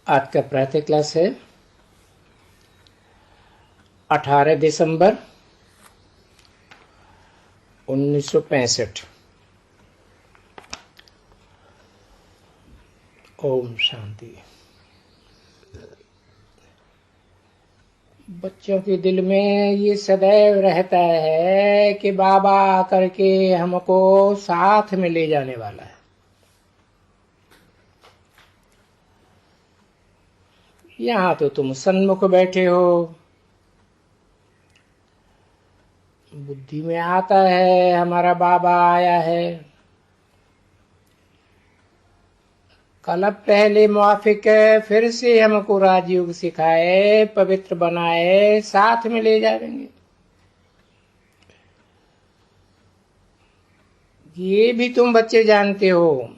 आज का प्रातः क्लास है 18 दिसंबर 1965। ओम शांति। बच्चों के दिल में ये सदैव रहता है कि बाबा आकर के हमको साथ में ले जाने वाला है। यहाँ तो तुम सन्मुख बैठे हो, बुद्धि में आता है हमारा बाबा आया है। कल पहले मुआफिक फिर से हमको राजयोग सिखाए, पवित्र बनाए, साथ में ले जाएंगे। ये भी तुम बच्चे जानते हो,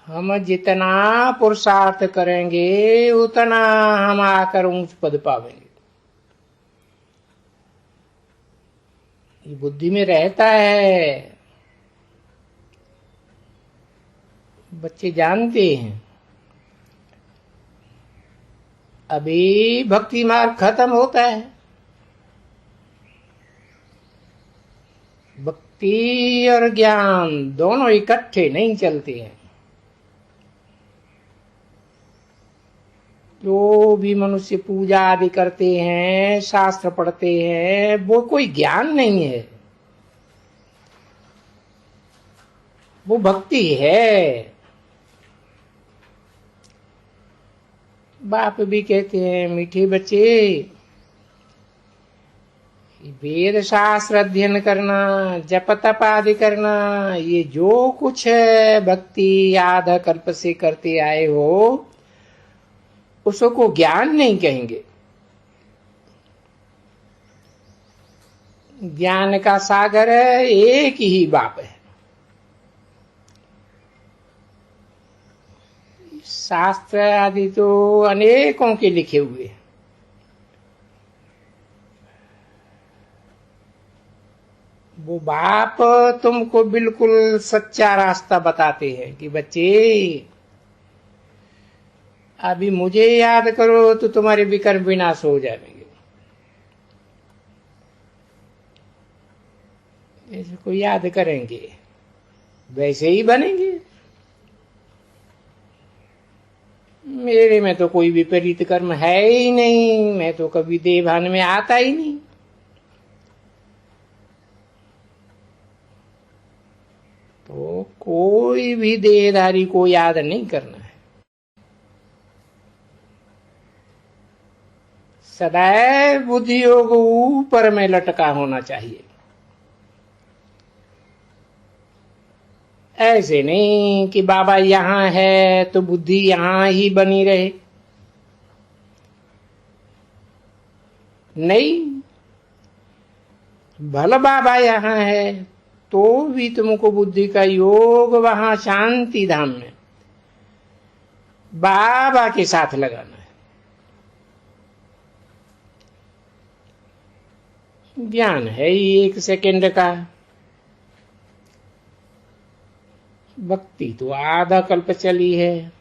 हम जितना पुरुषार्थ करेंगे उतना हम आकर ऊंच पद पावेंगे। ये बुद्धि में रहता है, बच्चे जानते हैं। अभी भक्ति मार्ग खत्म होता है, भक्ति और ज्ञान दोनों इकट्ठे नहीं चलते हैं। जो भी मनुष्य पूजा आदि करते हैं, शास्त्र पढ़ते हैं, वो कोई ज्ञान नहीं है, वो भक्ति है। बाप भी कहते हैं, मीठे बच्चे, वेद शास्त्र अध्ययन करना, जप तप आदि करना, ये जो कुछ है भक्ति आधा कल्प से करते आए हो, उसको ज्ञान नहीं कहेंगे। ज्ञान का सागर एक ही बाप है। शास्त्र आदि तो अनेकों के लिखे हुए हैं, वो बाप तुमको बिल्कुल सच्चा रास्ता बताते हैं कि बच्चे अभी मुझे याद करो तो तुम्हारे विकर्म विनाश हो जाएंगे। इसको याद करेंगे वैसे ही बनेंगे। मेरे में तो कोई विपरीत कर्म है ही नहीं, मैं तो कभी देवभान में आता ही नहीं। तो कोई भी देहधारी को याद नहीं करना है, सदैव बुद्धि योग ऊपर में लटका होना चाहिए। ऐसे नहीं कि बाबा यहाँ है तो बुद्धि यहाँ ही बनी रहे, नहीं। भला बाबा यहाँ है तो भी तुमको बुद्धि का योग वहां शांति धाम में बाबा के साथ लगाना है। ज्ञान है ही 1 सेकंड का, भक्ति तो आधा कल्प चली है,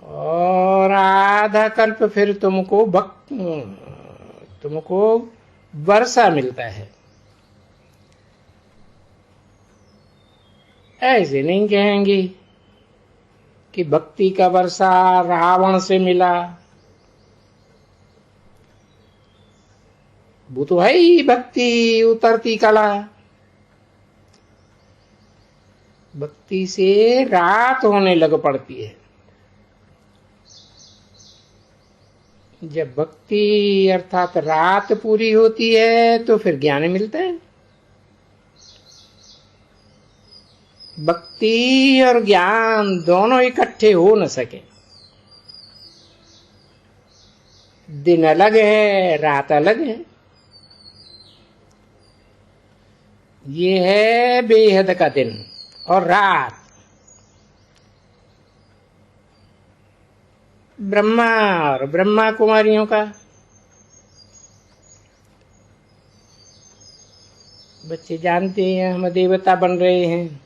और आधा कल्प फिर तुमको वर्षा मिलता है। ऐसे नहीं कहेंगे कि भक्ति का वर्षा रावण से मिला, वो तो है ही भक्ति उतरती कला। भक्ति से रात होने लग पड़ती है। जब भक्ति अर्थात रात पूरी होती है तो फिर ज्ञान मिलता है। भक्ति और ज्ञान दोनों इकट्ठे हो न सके। दिन अलग है, रात अलग है। ये है बेहद का दिन और रात। ब्रह्मा और ब्रह्मा कुमारियों का। बच्चे जानते हैं हम देवता बन रहे हैं,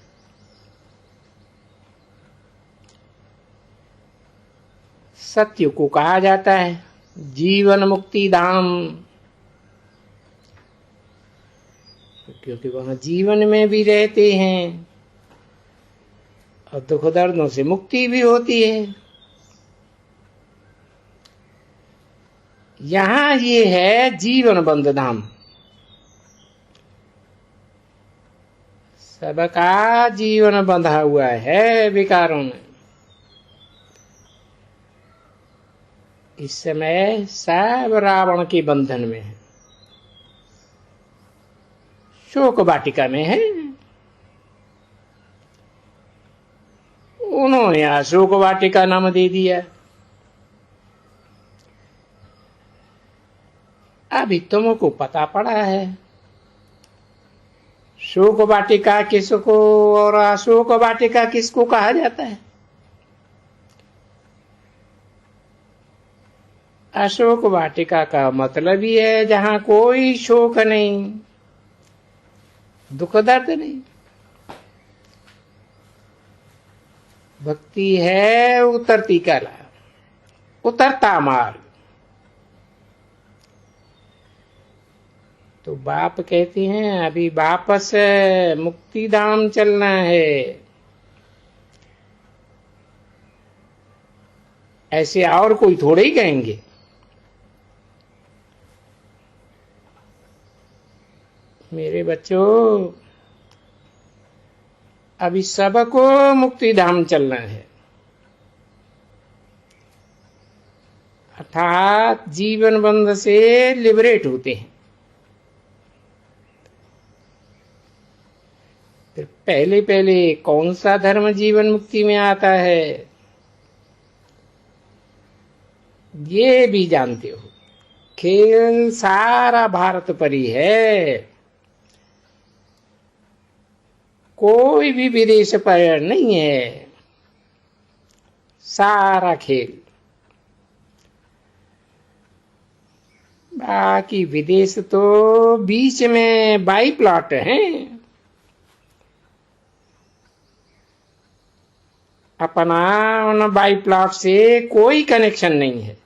सत्य को कहा जाता है जीवन मुक्ति धाम, क्योंकि वहां जीवन में भी रहते हैं और दुख दर्दों से मुक्ति भी होती है। यहां ये है जीवन बंध धाम, सबका जीवन बंधा हुआ है विकारों में। इस समय सब रावण के बंधन में है, शोक वाटिका में है। उन्होंने अशोक वाटिका नाम दे दिया। अभी तुमको पता पड़ा है शोक वाटिका किसको और अशोक वाटिका किसको कहा जाता है। अशोक वाटिका का मतलब ही है जहां कोई शोक नहीं, दुख दर्द नहीं। भक्ति है उतरती कला, उतरता मार्ग। तो बाप कहते हैं अभी वापस मुक्ति धाम चलना है। ऐसे और कोई थोड़े ही कहेंगे। मेरे बच्चों, अभी सबको मुक्ति धाम चलना है, अर्थात जीवन बंध से लिबरेट होते हैं। फिर पहले पहले कौन सा धर्म जीवन मुक्ति में आता है ये भी जानते हो। खेल सारा भारत पर ही है, कोई भी विदेश पर नहीं है। सारा खेल, बाकी विदेश तो बीच में बाई प्लॉट हैं। अपना उन बाई प्लॉट से कोई कनेक्शन नहीं है।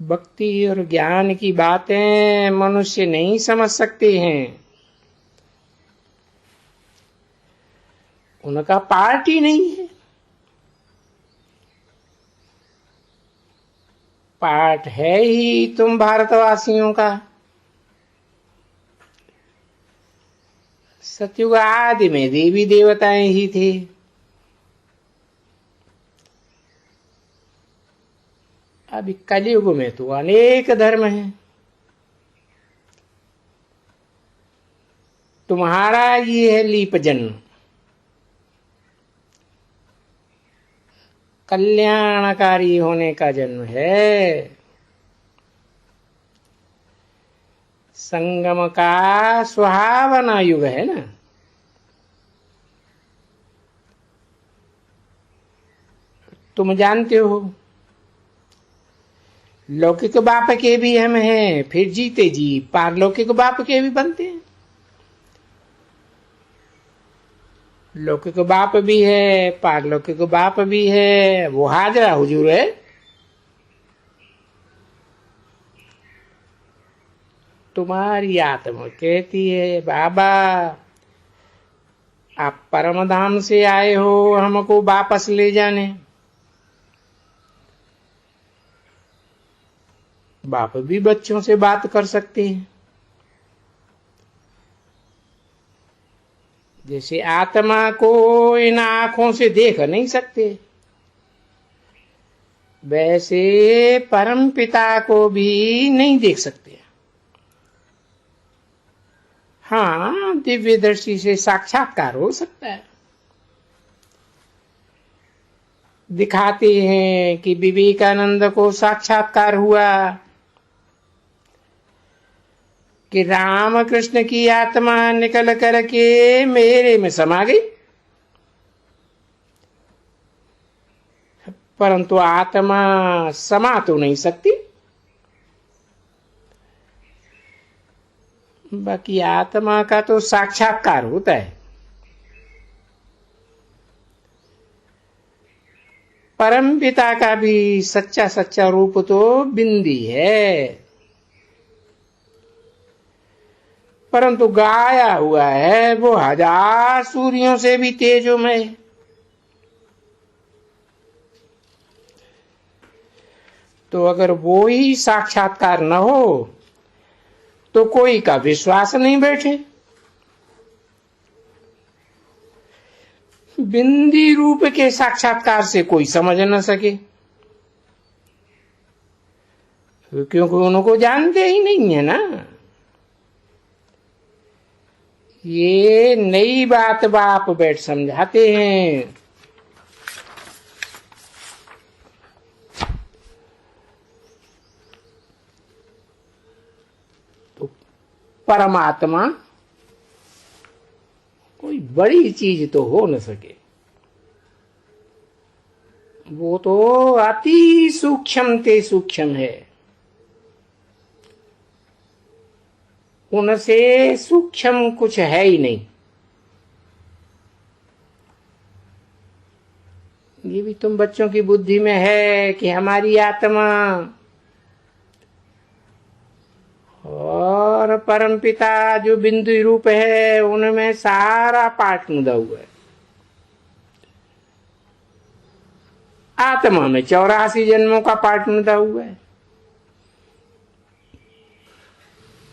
भक्ति और ज्ञान की बातें मनुष्य नहीं समझ सकते हैं, उनका पार्ट ही नहीं है। पार्ट है ही तुम भारतवासियों का। सतयुग आदि में देवी देवताएं ही थे, अभी कलयुग में तो अनेक धर्म हैं। तुम्हारा ये है लीप जन्म, कल्याणकारी होने का जन्म है। संगम का सुहावना युग है ना। तुम जानते हो लौकिक बाप के भी हम हैं, फिर जीते जी पारलौकिक बाप के भी बनते हैं। लौकिक बाप भी है, पारलौकिक बाप भी है, वो हाजरा हुजूर है। तुम्हारी आत्मा कहती है बाबा आप परम धाम से आए हो, हमको वापस ले जाने। बाप भी बच्चों से बात कर सकते हैं। जैसे आत्मा को इन आंखों से देख नहीं सकते, वैसे परम पिता को भी नहीं देख सकते। हाँ, दिव्य दृष्टि से साक्षात्कार हो सकता है। दिखाते हैं कि विवेकानंद को साक्षात्कार हुआ कि राम कृष्ण की आत्मा निकल करके मेरे में समा गई, परंतु आत्मा समा तो नहीं सकती। बाकी आत्मा का तो साक्षात्कार होता है। परम पिता का भी सच्चा सच्चा रूप तो बिंदी है, परंतु गाया हुआ है वो हजार सूर्यों से भी तेजोमय। तो अगर वो ही साक्षात्कार न हो तो कोई का विश्वास नहीं बैठे। बिंदी रूप के साक्षात्कार से कोई समझ न सके, क्योंकि उनको जानते ही नहीं है ना। ये नई बात बाप बैठ समझाते हैं। तो परमात्मा कोई बड़ी चीज तो हो न सके, वो तो अति सूक्ष्म ते सूक्ष्म है। उनसे सूक्ष्म कुछ है ही नहीं। ये भी तुम बच्चों की बुद्धि में है कि हमारी आत्मा और परमपिता जो बिंदु रूप है उनमें सारा पाठ मुदा हुआ है। आत्मा में 84 जन्मों का पाठ मुदा हुआ है।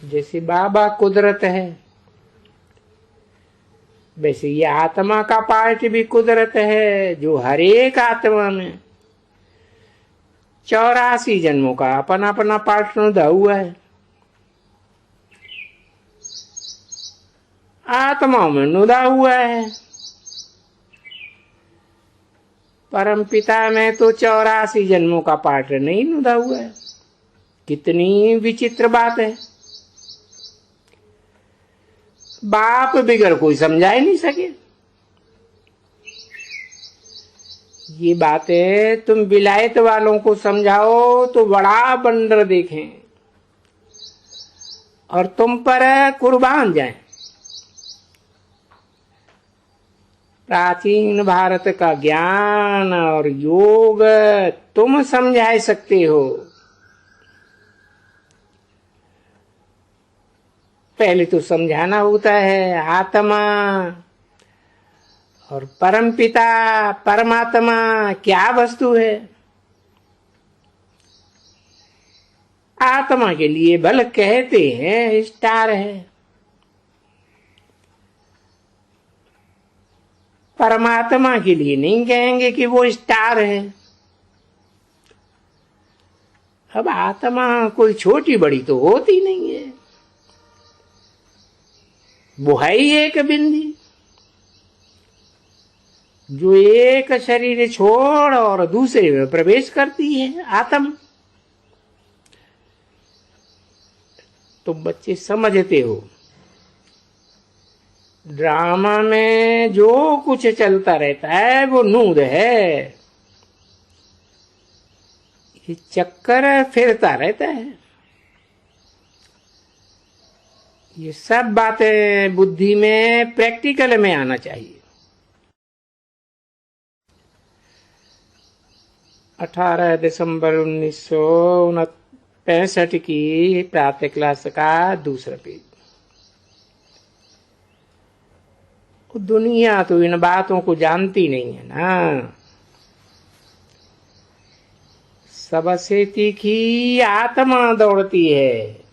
जैसे बाबा कुदरत है वैसे ये आत्मा का पाठ भी कुदरत है, जो हर एक आत्मा में 84 जन्मों का अपना अपना पाठ मुदा हुआ है। आत्माओं में नुदा हुआ है। परम पिता में तो 84 जन्मों का पाठ नहीं नुदा हुआ है। कितनी विचित्र बात है। बाप बिगड़ कोई समझा ही नहीं सके। ये बातें तुम विलायत वालों को समझाओ तो बड़ा बंदर देखें और तुम पर कुर्बान जाएं। प्राचीन भारत का ज्ञान और योग तुम समझा सकते हो। पहले तो समझाना होता है आत्मा और परमपिता परमात्मा क्या वस्तु है। आत्मा के लिए बल कहते हैं स्टार है, परमात्मा के लिए नहीं कहेंगे कि वो स्टार है। अब आत्मा कोई छोटी बड़ी तो होती नहीं है, वो है ही एक बिंदी जो एक शरीर छोड़ और दूसरे में प्रवेश करती है आत्मा। तुम बच्चे समझते हो ड्रामा में जो कुछ चलता रहता है वो नूर है। ये चक्कर फिरता रहता है। ये सब बातें बुद्धि में प्रैक्टिकल में आना चाहिए। 18 दिसंबर 1965 की प्रातः क्लास का दूसरा पेज। दुनिया तो इन बातों को जानती नहीं है ना। सबसे तीखी आत्मा दौड़ती है।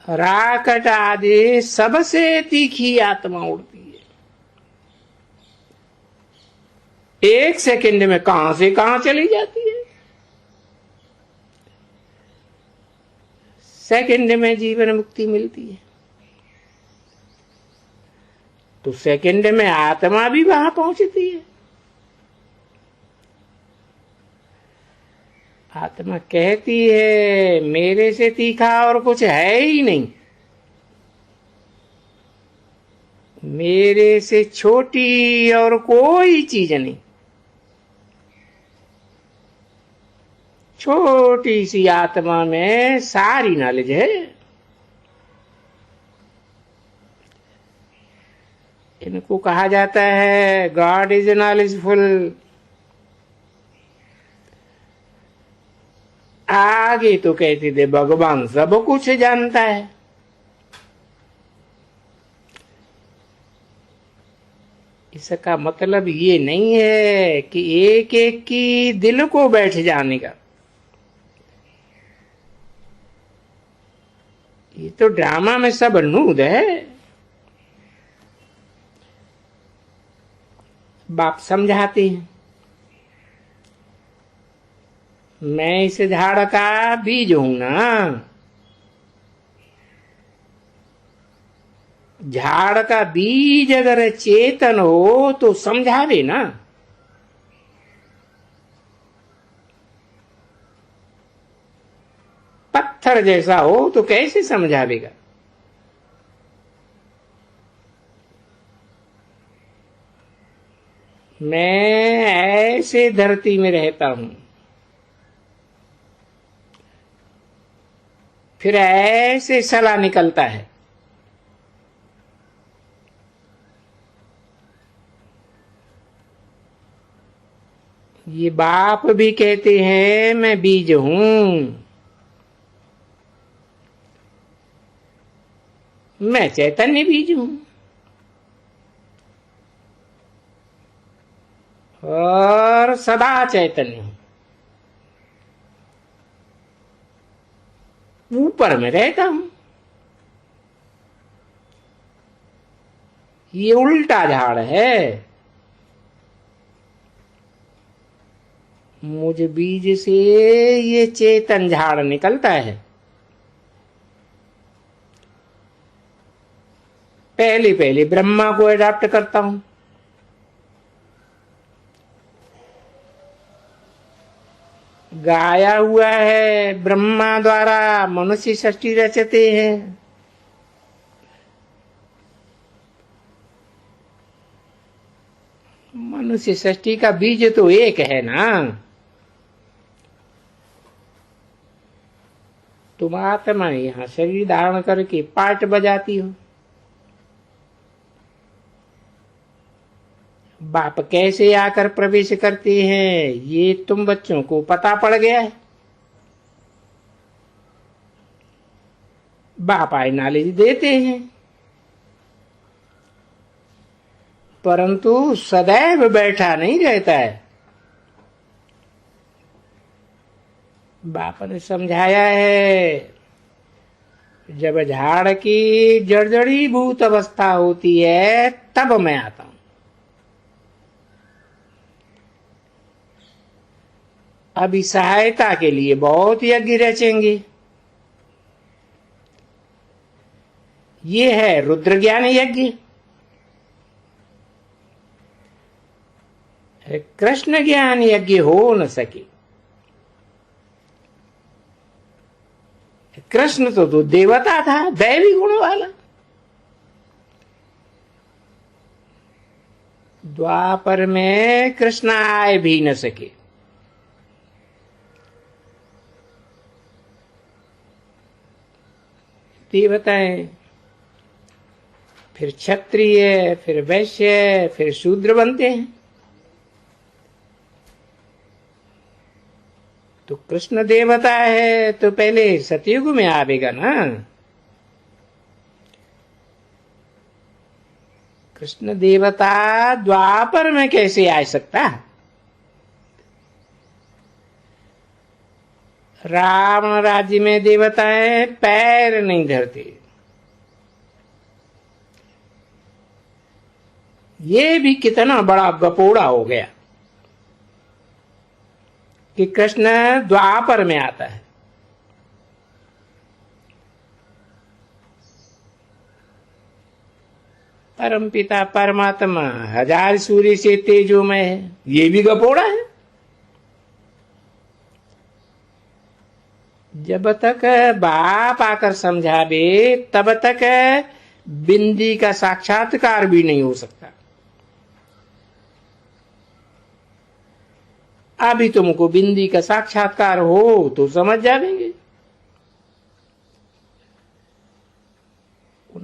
राकट आदि सबसे तीखी आत्मा उड़ती है। एक सेकंड में कहां से कहां चली जाती है। सेकंड में जीवन मुक्ति मिलती है तो सेकंड में आत्मा भी वहां पहुंचती है। आत्मा कहती है मेरे से तीखा और कुछ है ही नहीं, मेरे से छोटी और कोई चीज नहीं। छोटी सी आत्मा में सारी नॉलेज है। इनको कहा जाता है गॉड इज नॉलेजफुल। आगे तो कहते थे भगवान सब कुछ जानता है। इसका मतलब ये नहीं है कि एक एक की दिल को बैठ जाने का। ये तो ड्रामा में सब नूद है। बाप समझाते हैं, मैं इस झाड़ का बीज हूं ना। झाड़ का बीज अगर चेतन हो तो समझावे ना। पत्थर जैसा हो तो कैसे समझावेगा। मैं ऐसे धरती में रहता हूं, फिर ऐसे सला निकलता है। ये बाप भी कहते हैं मैं बीज हूं, मैं चैतन्य बीज हूं और सदा चैतन्य हूं। ऊपर में रहता हूं। ये उल्टा झाड़ है। मुझ बीज से ये चेतन झाड़ निकलता है। पहले पहले ब्रह्मा को अडॉप्ट करता हूं, गाया हुआ है ब्रह्मा द्वारा मनुष्य सृष्टि रचते हैं। मनुष्य सृष्टि का बीज तो एक है ना। तुम आत्मा यहां शरीर धारण करके पार्ट बजाती हो। बाप कैसे आकर प्रवेश करते हैं ये तुम बच्चों को पता पड़ गया है। बाप आए नॉलेज देते हैं, परंतु सदैव बैठा नहीं रहता है। बाप ने समझाया है, जब झाड़ की जड़जड़ी भूत अवस्था होती है तब मैं आता हूं। अभी सहायता के लिए बहुत यज्ञ रचेंगे। ये है रुद्र ज्ञान यज्ञ। कृष्ण ज्ञान यज्ञ हो न सके। कृष्ण तो देवता था, दैवी गुण वाला। द्वापर में कृष्ण आए भी न सके। देवताएं, फिर क्षत्रिय, फिर वैश्य, फिर शूद्र बनते हैं। तो कृष्ण देवता है तो पहले सतयुग में आवेगा ना। कृष्ण देवता द्वापर में कैसे आ सकता। रावण राज्य में देवताएं पैर नहीं धरते। ये भी कितना बड़ा गपोड़ा हो गया कि कृष्ण द्वापर में आता है। परमपिता परमात्मा हजार सूर्य से तेजोमय है, ये भी गपोड़ा है। जब तक बाप आकर समझावे तब तक बिंदी का साक्षात्कार भी नहीं हो सकता। अभी तुमको बिंदी का साक्षात्कार हो तो समझ जाएंगे।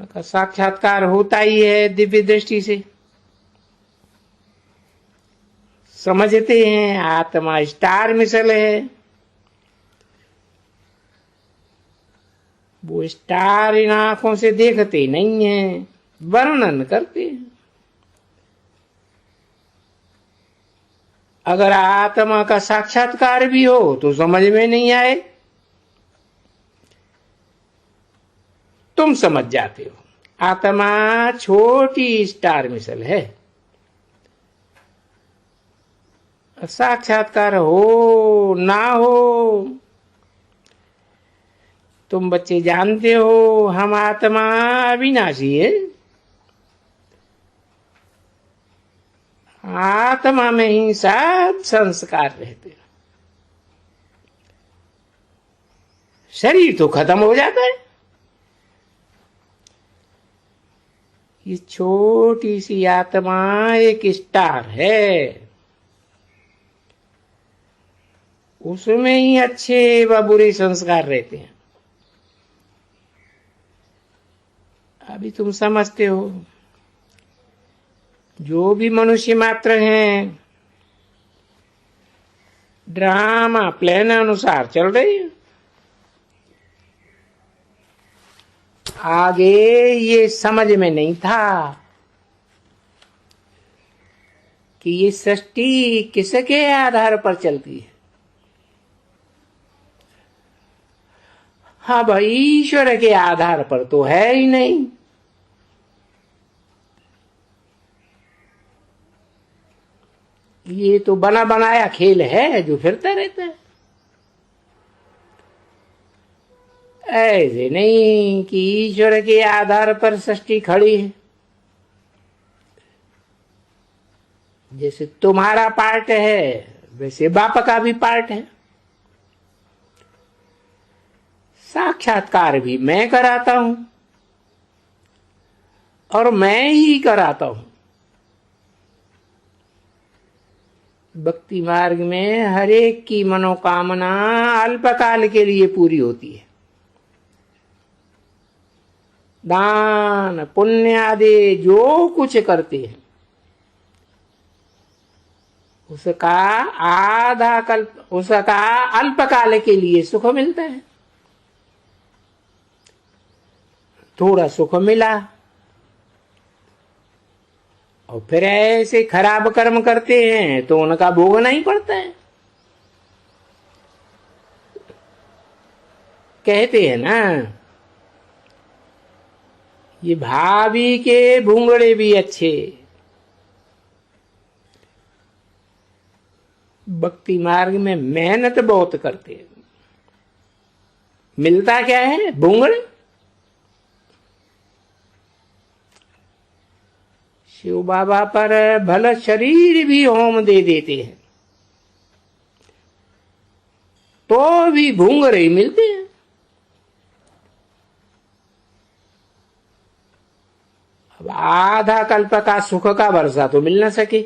उनका साक्षात्कार होता ही है दिव्य दृष्टि से। समझते हैं आत्मा स्टार मिसल है, वो स्टार इन आंखों से देखते नहीं है, वर्णन करते हैं। अगर आत्मा का साक्षात्कार भी हो तो समझ में नहीं आए, तुम समझ जाते हो आत्मा छोटी स्टार मिसल है। साक्षात्कार हो ना हो, तुम बच्चे जानते हो हम आत्मा अविनाशी है। आत्मा में ही सब संस्कार रहते हैं। शरीर तो खत्म हो जाता है। ये छोटी सी आत्मा एक स्टार है, उसमें ही अच्छे व बुरे संस्कार रहते हैं। अभी तुम समझते हो जो भी मनुष्य मात्र हैं ड्रामा प्लान अनुसार चल रही है। आगे ये समझ में नहीं था कि ये सृष्टि किसके आधार पर चलती है। हाँ भाई, ईश्वर के आधार पर तो है ही नहीं। ये तो बना बनाया खेल है जो फिरता रहता है। ऐसे नहीं कि ईश्वर के आधार पर सृष्टि खड़ी है। जैसे तुम्हारा पार्ट है वैसे बाप का भी पार्ट है। साक्षात्कार भी मैं कराता हूं और मैं ही कराता हूं। भक्ति मार्ग में हर एक की मनोकामना अल्पकाल के लिए पूरी होती है। दान पुण्य आदि जो कुछ करते हैं उसका अल्पकाल के लिए सुख मिलता है। थोड़ा सुख मिला और फिर ऐसे खराब कर्म करते हैं तो उनका भोगना ही पड़ता है। कहते हैं ना, ये भाभी के भूंगड़े भी अच्छे। भक्ति मार्ग में मेहनत बहुत करते हैं, मिलता क्या है? भूंगड़े। शिव बाबा पर भला शरीर भी होम दे देते हैं तो भी भूंगरे ही मिलते हैं। अब आधा कल्प का सुख का वर्षा तो मिल न सके।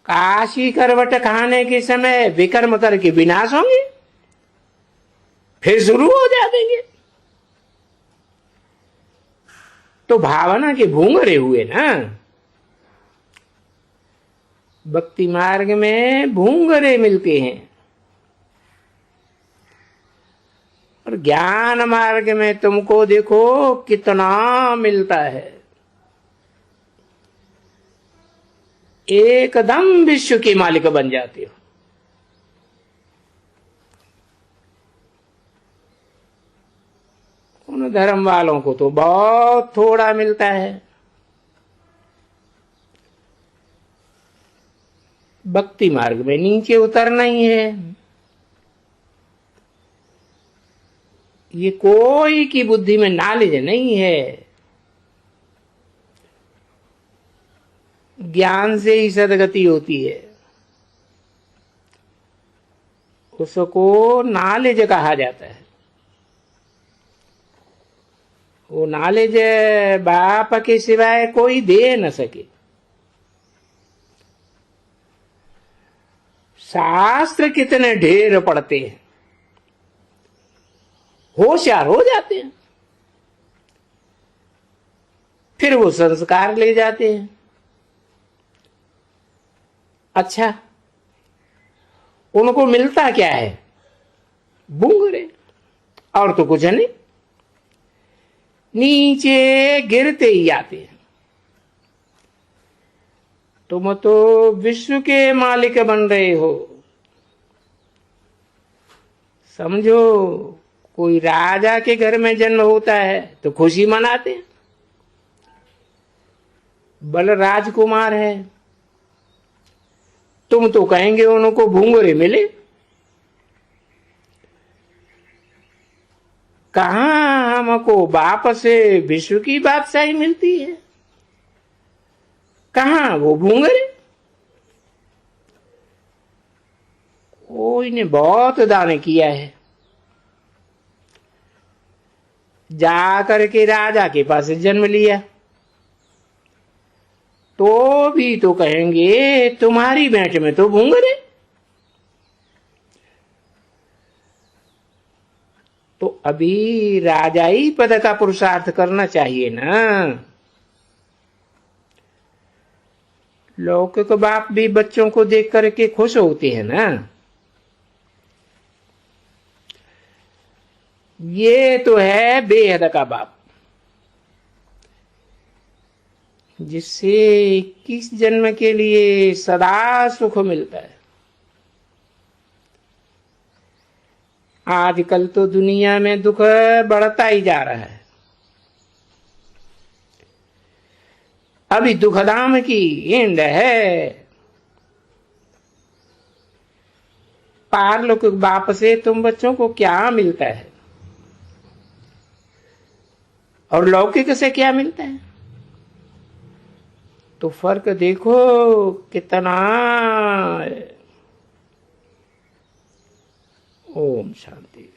काशी करवट खाने के समय विकर्म करके विनाश होंगे, फिर शुरू हो जाएंगे। तो भावना के भूंगरे हुए ना। भक्ति मार्ग में भूंगरे मिलते हैं और ज्ञान मार्ग में तुमको देखो कितना मिलता है। एकदम विश्व के मालिक बन जाते हो। उन धर्म वालों को तो बहुत थोड़ा मिलता है। भक्ति मार्ग में नीचे उतरना ही है। ये कोई की बुद्धि में नॉलेज नहीं है, ज्ञान से ही सदगति होती है। उसको नॉलेज कहा जाता है। वो नॉलेज बाप के सिवाय कोई दे न सके। शास्त्र कितने ढेर पढ़ते हैं, होशियार हो जाते हैं, फिर वो संस्कार ले जाते हैं। अच्छा, उनको मिलता क्या है? बूंगरे, और तो कुछ नहीं। नीचे गिरते ही आते हैं। तुम तो विश्व के मालिक बन रहे हो। समझो, कोई राजा के घर में जन्म होता है तो खुशी मनाते हैं। बल राजकुमार है, तुम तो कहेंगे उनको भूंगरे मिले। कहां हमको बाप से विश्व की बादशाही मिलती है, कहां वो भूंगरे। कोई ने बहुत दान किया है, जा करके राजा के पास जन्म लिया, तो भी तो कहेंगे तुम्हारी भेंट में तो भूंगरे। तो अभी राजाई पद का पुरुषार्थ करना चाहिए ना। लौकिक बाप भी बच्चों को देख करके खुश होते हैं ना। ये तो है बेहद का बाप, जिससे 21 जन्म के लिए सदा सुख मिलता है। आजकल तो दुनिया में दुख बढ़ता ही जा रहा है। अभी दुखधाम की एंड है। पारलौकिक बाप से तुम बच्चों को क्या मिलता है और लौकिक से क्या मिलता है? तो फर्क देखो कितना है। ओम शांति।